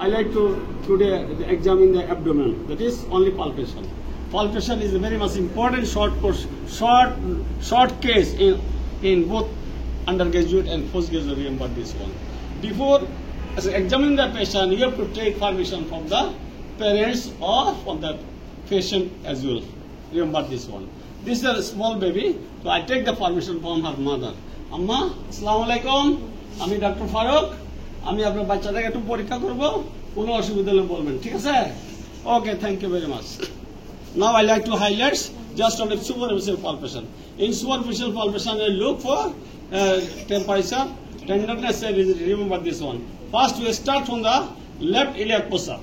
I like to today examine the abdomen. That is only palpation. Palpation is a very much important short case in both undergraduate and postgraduate. Remember this one. Before examining the patient, you have to take permission from the parents or from the patient as well. Remember this one. This is a small baby, so I take the permission from her mother. Amma, Assalamu alaikum. আমি doctor Faruk, আমি আপনার বাচ্চাটাকে একটু পরীক্ষা করব, কোনো অসুবিধা হলে বলবেন, ঠিক আছে? Okay, thank you very much. Now I like to highlight just on the superficial palpation. In superficial palpation, I look for temperature, tenderness, and remember this one. First, we start from the left iliac fossa.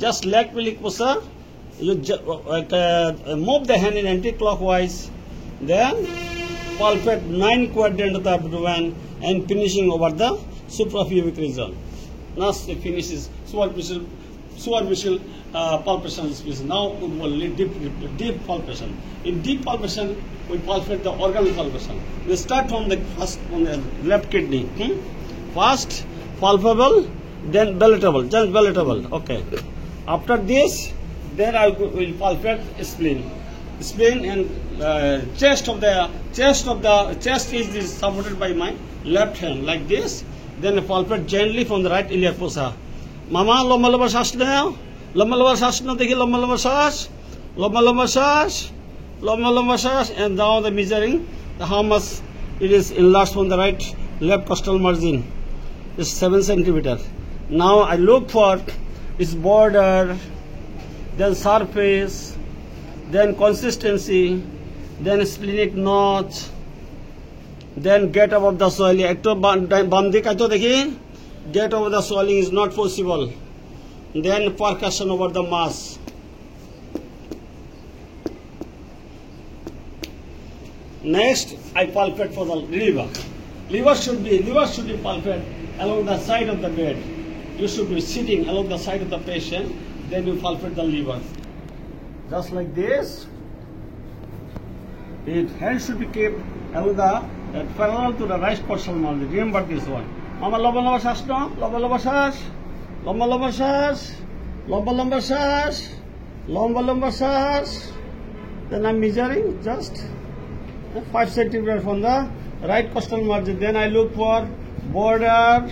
Just left iliac fossa. You move the hand in anti-clockwise, then palpate 9 quadrant of the abdomen and finishing over the suprapubic region. Now the finish is superficial palpation space. Now we will deep palpation. In deep palpation, we palpate the organ palpation. We start from the first on the left kidney. First palpable, then palatable, just palatable. Okay. After this, then I will palpate spleen. Spleen and chest is supported by my left hand like this. Then I palpate gently from the right iliac fossa. Mama, lomba lomba shas now. Lomba lomba shas now. Dekhi lomba lomba shas. Lomba lomba shas. Lomba lomba shas. And now the measuring how much it is enlarged from the right left costal margin. It's 7 centimeter. Now I look for its border, then surface, then consistency, then splenic notch, then get above the swelling. Get over the swelling is not possible. Then percussion over the mass. Next, I palpate for the liver. Liver should be palpate along the side of the bed. You should be sitting along the side of the patient. Then you palpate the liver. Just like this. The hand should be kept along the parallel to the right costal margin. Remember this one. Mama lomba lomba shas no, lomba lomba shas, lomba lomba shas, lomba lomba shas, lomba lomba shas. Then I'm measuring just 5 centimeters from the right costal margin. Then I look for border,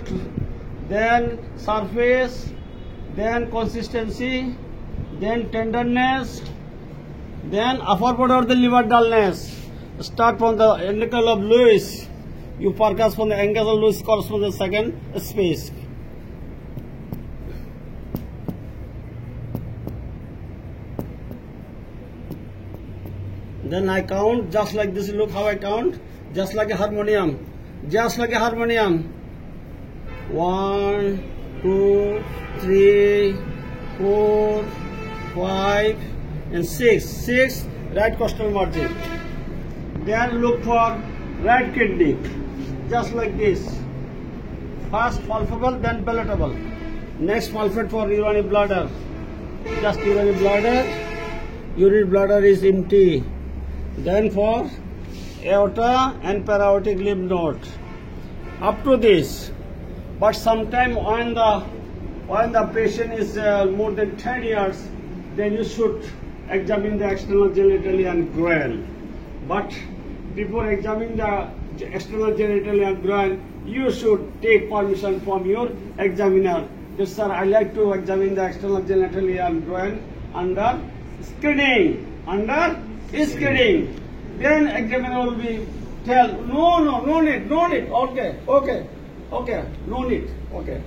then surface, then consistency, then tenderness, then upper border of the liver dullness. Start from the angle of Lewis. You focus from the angle of Lewis corresponds to the second space. Then I count just like this. Look how I count. Just like a harmonium. Just like a harmonium. 1, 2, 3, 4, 5, and 6. 6 right costal margin. Then look for right kidney. Just like this. First palpable, then palatable. Next palpate for urinary bladder. Just urinary bladder. Urinary bladder is empty. Then for aorta and paraortic lymph node. Up to this. But sometime when the patient is more than 10 years, then you should examine the external genitalia and groin. But before examining the external genitalia and groin, you should take permission from your examiner. Yes, sir, I like to examine the external genitalia and groin under screening. Under screening. Then examiner will be tell, no need. Okay, no need. Okay.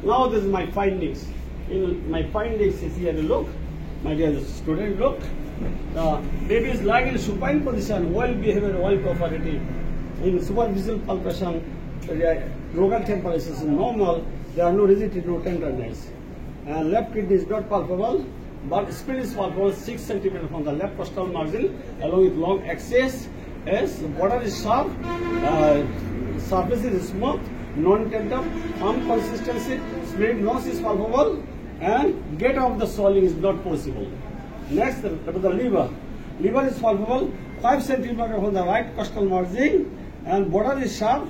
Now this is my findings. My findings is here. Look, my dear student, look. The baby is lying in supine position, well behavior, well cooperative. In superficial palpation, local temperature is normal. There are no rigidity, no tenderness. And left kidney is not palpable, but spleen is palpable 6 centimeters from the left costal margin, along with long axis. As the border is sharp, surface is smooth, non-tender, firm consistency. Spleen nose is palpable, and get off the swelling is not possible. Next, the liver. Liver is palpable 5 centimeters from the right costal margin, and border is sharp,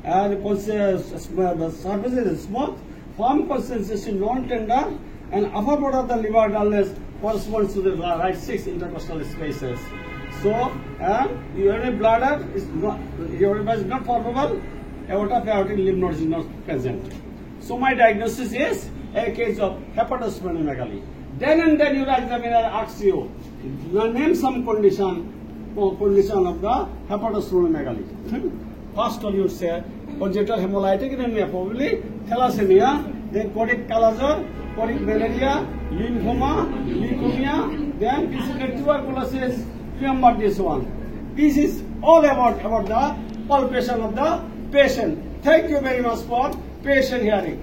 and the surface is smooth, firm consistency, non-tender, and upper part of the liver dullness corresponds to the right 6 intercostal spaces. So, urinary bladder is not, urinary is not formable, aorta of aortic lymph nodes is not present. So, my diagnosis is a case of hepatosplenomegaly. Then and then your examiner asks you, name some condition of the hepatosplenomegaly. First one you would say congenital hemolytic anemia, probably thalassemia, then chronic calazar, chronic malaria, lymphoma, leukemia, then physical tuberculosis. Remember this one. This is all about the palpation of the patient. Thank you very much for patient hearing.